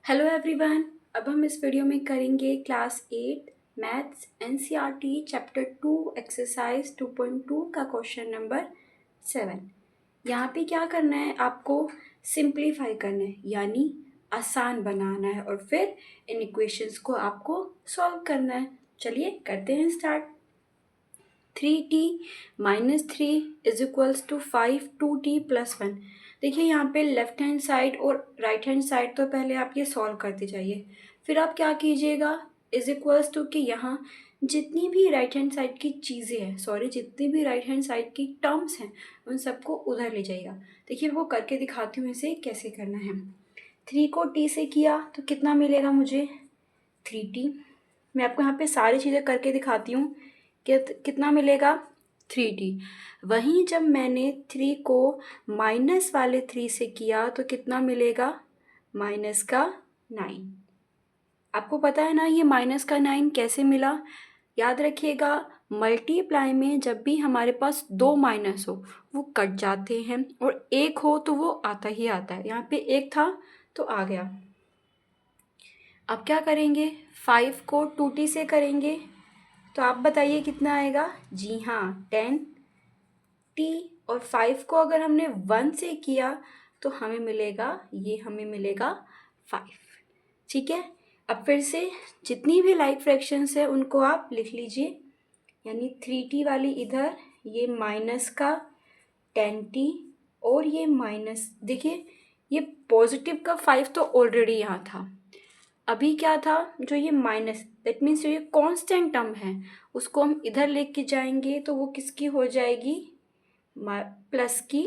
Hello everyone. अब हम इस वीडियो में करेंगे class 8 maths NCERT chapter 2 exercise 2.2 का क्वेश्चन नंबर 7। यहाँ पे क्या करना है, आपको सिंप्लीफाई करना है यानी आसान बनाना है और फिर इन इक्वेशंस को आपको सॉल्व करना है। चलिए करते हैं start. 3t minus 3 is equals to 5 2t plus 1। देखिए यहाँ पे लेफ्ट हैंड साइड और राइट हैंड साइड तो पहले आप ये सॉल्व करते जाइए, फिर आप क्या कीजिएगा इज इक्वल्स टू कि यहाँ जितनी भी राइट हैंड साइड की चीज़ें हैं जितनी भी राइट हैंड साइड की टर्म्स हैं उन सबको उधर ले जाइएगा। देखिए वो करके दिखाती हूँ इसे कैसे करना है। 3 को t से किया तो कितना मिलेगा मुझे 3t। मैं आपको यहाँ पे सारी चीज़ें करके दिखाती हूँ कितना मिलेगा 3t। वहीं जब मैंने 3 को माइनस वाले 3 से किया तो कितना मिलेगा माइनस का 9। आपको पता है ना ये माइनस का 9 कैसे मिला। याद रखिएगा मल्टीप्लाई में जब भी हमारे पास दो माइनस हो वो कट जाते हैं और एक हो तो वो आता ही आता है। यहाँ पे एक था तो आ गया। अब क्या करेंगे 5 को 2t से करेंगे तो आप बताइए कितना आएगा। जी हाँ 10t। और 5 को अगर हमने 1 से किया तो हमें मिलेगा 5। ठीक है, अब फिर से जितनी भी लाइक फ्रैक्शंस है उनको आप लिख लीजिए। यानी 3t वाली इधर, ये माइनस का 10t और ये माइनस, देखिए ये पॉजिटिव का 5 तो ऑलरेडी यहाँ था। अभी क्या था जो ये माइनस, दैट मीन्स जो ये कांस्टेंट टर्म है उसको हम इधर लेके जाएंगे तो वो किसकी हो जाएगी प्लस की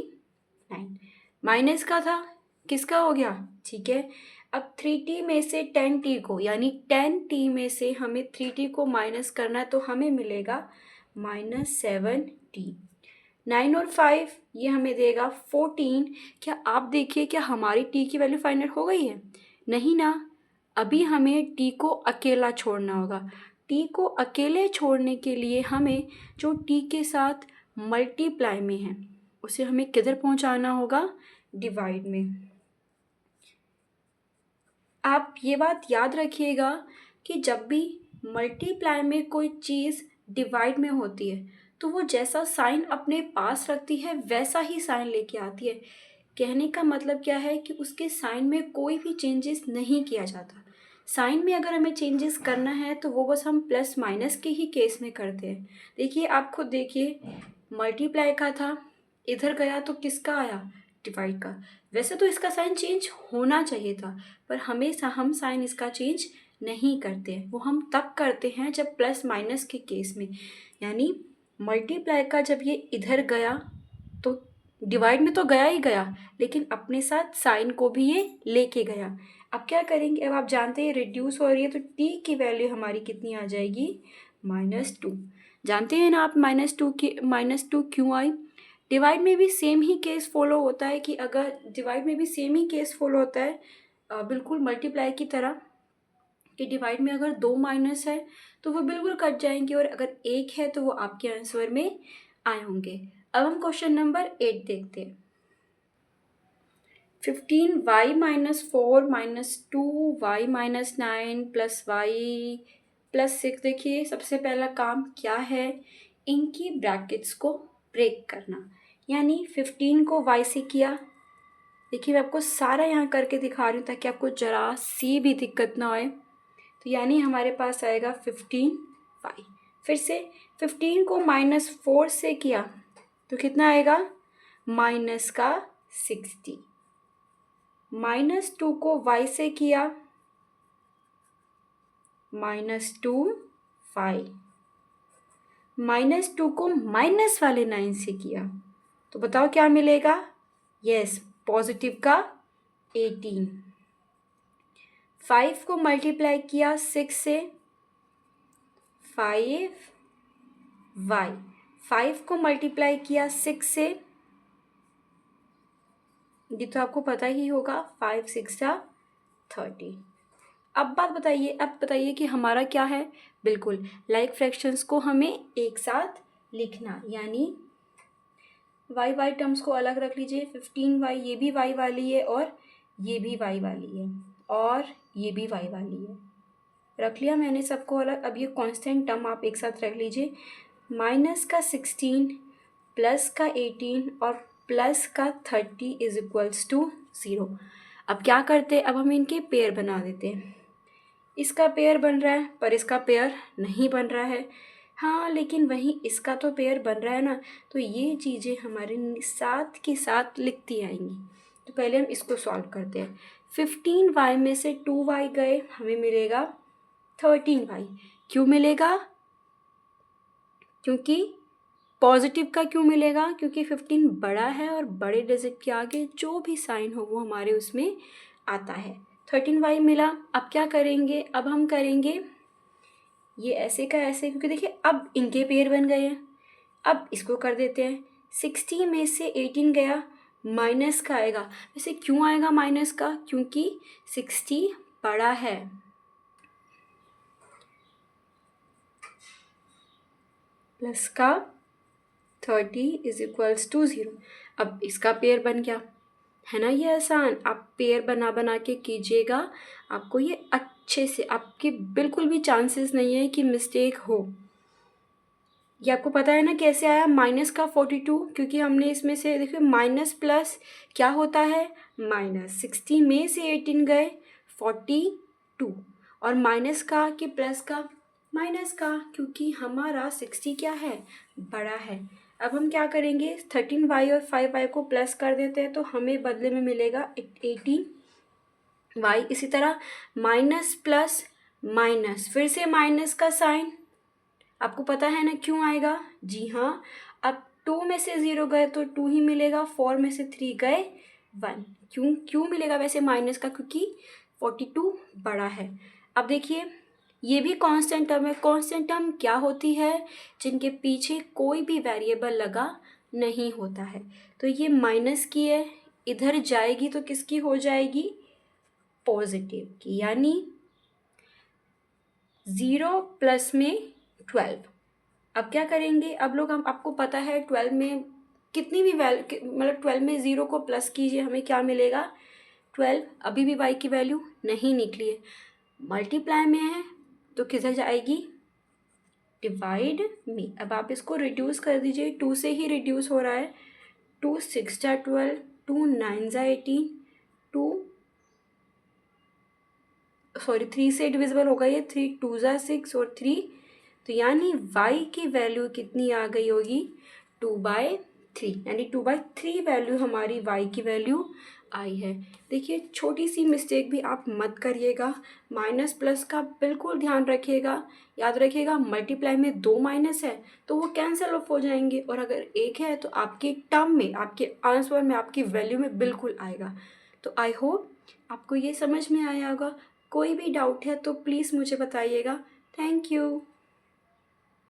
9। माइनस का था किसका हो गया। ठीक है, अब 3t में से 10t को यानी 10t में से हमें 3t को माइनस करना है तो हमें मिलेगा -7t। 9 और 5 ये हमें देगा 14। क्या आप देखिए क्या हमारी t की वैल्यू फाइनल हो गई है। नहीं ना, अभी हमें t को अकेला छोड़ना होगा। t को अकेले छोड़ने के लिए हमें जो t के साथ मल्टीप्लाई में है उसे हमें किधर पहुंचाना होगा डिवाइड में। आप ये बात याद रखिएगा कि जब भी मल्टीप्लाई में कोई चीज़ डिवाइड में होती है तो वो जैसा साइन अपने पास रखती है वैसा ही साइन लेके आती है। कहने का मतलब क्या है कि उसके साइन में कोई भी चेंजेस नहीं किया जाता। साइन में अगर हमें चेंजेस करना है तो वो बस हम प्लस माइनस के ही केस में करते हैं। देखिए आप खुद देखिए, मल्टीप्लाई का था इधर गया तो किसका आया डिवाइड का। वैसे तो इसका साइन चेंज होना चाहिए था पर हमेशा हम साइन इसका चेंज नहीं करते हैं, वो हम तब करते हैं जब प्लस माइनस के केस में। यानी मल्टीप्लाई का जब ये इधर गया तो डिवाइड में तो गया ही गया लेकिन अपने साथ साइन को भी ये लेके गया। अब क्या करेंगे, अब आप जानते हैं रिड्यूस हो रही है तो t की वैल्यू हमारी कितनी आ जाएगी -2। जानते हैं ना आप -2 क्यों आई। डिवाइड में भी सेम ही केस फॉलो होता है कि अगर डिवाइड में भी सेम ही केस फॉलो होता है बिल्कुल मल्टीप्लाई की तरह कि डिवाइड में अगर दो माइनस है तो वो बिल्कुल कट जाएंगे और अगर एक है तो वो आपके आंसर में आए होंगे। अब हम क्वेश्चन नंबर 8 देखते हैं। 15y minus 4 minus 2y minus 9 plus y plus 6। देखिए सबसे पहला काम क्या है, इनकी ब्रैकेट्स को ब्रेक करना। यानी 15 को y से किया, देखिए मैं आपको सारा यहाँ करके दिखा रही हूँ ताकि आपको जरा सी भी दिक्कत ना आए। तो यानी हमारे पास आएगा 15y। फिर से 15 को -4 से किया तो कितना आएगा माइनस का 60। -2 को y से किया -2y। -2 को माइनस वाले 9 से किया तो बताओ क्या मिलेगा। यस पॉजिटिव का 18। 5 को मल्टीप्लाई किया 6 से 5y। 5 को मल्टीप्लाई किया 6 से, ये तो आपको पता ही होगा 5 6 30। अब बताइए कि हमारा क्या है। बिल्कुल लाइक फ्रैक्शंस को हमें एक साथ लिखना, यानी y टर्म्स को अलग रख लीजिए। 15y ये भी y वाली है और ये भी y वाली है और ये भी y वाली है। रख लिया मैंने सबको अलग। अब ये कांस्टेंट टर्म आप एक साथ रख लीजिए, माइनस का 16 प्लस का 18 और प्लस का 30 इज इक्वल्स टू 0। अब क्या करते हैं, अब हम इनके पेयर बना देते हैं। इसका पेयर बन रहा है पर इसका पेयर नहीं बन रहा है। हाँ, लेकिन वहीं इसका तो पेयर बन रहा है ना, तो ये चीज़ें हमारे साथ के साथ लिखती आएंगी। तो पहले हम इसको सॉल्व करते हैं। 15y में से 2y गए, हमें मिलेगा 13y। क्यों मिलेगा? क्योंकि पॉजिटिव का क्यों मिलेगा? क्योंकि 15 बड़ा है और बड़े डिजिट के आगे जो भी साइन हो वो हमारे उसमें आता है। 13y मिला। अब क्या करेंगे, अब हम करेंगे ये ऐसे का ऐसे, क्योंकि देखिए अब इनके पेयर बन गए हैं। अब इसको कर देते हैं। 60 में से 18 गया, माइनस का आएगा। वैसे क्यों आएगा माइनस का? क्योंकि 60 बड़ा है। प्लस का 30 इज इक्वल्स टू 0। अब इसका पेयर बन गया, है ना? ये आसान। आप पेयर बना बना के कीजिएगा, आपको ये अच्छे से, आपके बिल्कुल भी चांसेस नहीं है कि मिस्टेक हो। ये आपको पता है ना कैसे आया माइनस का 42? क्योंकि हमने इसमें से देखिए माइनस प्लस क्या होता है, माइनस। 60 में से 18 गए 42, और माइनस का कि प्लस का? माइनस का, क्योंकि हमारा 60 क्या है, बड़ा है। अब हम क्या करेंगे, 13y और 5y को प्लस कर देते हैं तो हमें बदले में मिलेगा 18y। इसी तरह माइनस प्लस माइनस, फिर से माइनस का साइन। आपको पता है ना क्यों आएगा? जी हाँ, अब 2 में से 0 गए तो 2 ही मिलेगा, 4 में से 3 गए 1। क्यों मिलेगा वैसे माइनस का? क्योंकि 42 बड़ा है। अब देखिए ये भी कांस्टेंट टर्म है। कांस्टेंट टर्म क्या होती है? जिनके पीछे कोई भी वेरिएबल लगा नहीं होता है। तो ये माइनस की है, इधर जाएगी तो किसकी हो जाएगी, पॉजिटिव की, यानी 0 प्लस में 12। अब क्या करेंगे, अब लोग, हम, आपको पता है 12 में कितनी भी मतलब 12 में 0 को प्लस कीजिए, हमें क्या मिलेगा, 12। अभी भी y की वैल्यू नहीं निकली है, मल्टीप्लाई में है तो किधर जाएगी, डिवाइड में। अब आप इसको रिड्यूस कर दीजिए, 2 से ही रिड्यूस हो रहा है। 2 6 जा 12, 2 9 जा 18, 3 से डिविजिबल होगा ये, 3 2 जा 6 और 3, तो यानी y की वैल्यू कितनी आ गई होगी, 2/3, यानी 2/3 वैल्यू हमारी y की वैल्यू आई है। देखिए छोटी सी मिस्टेक भी आप मत करिएगा, माइनस प्लस का बिल्कुल ध्यान रखिएगा। याद रखिएगा मल्टीप्लाई में 2 माइनस है तो वो कैंसिल ऑफ हो जाएंगे, और अगर 1 है तो आपके टर्म में, आपके आंसर में, आपकी वैल्यू में बिल्कुल आएगा। तो आई होप आपको ये समझ में आया होगा। कोई भी डाउट है तो प्लीज़ मुझे बताइएगा। Thank you.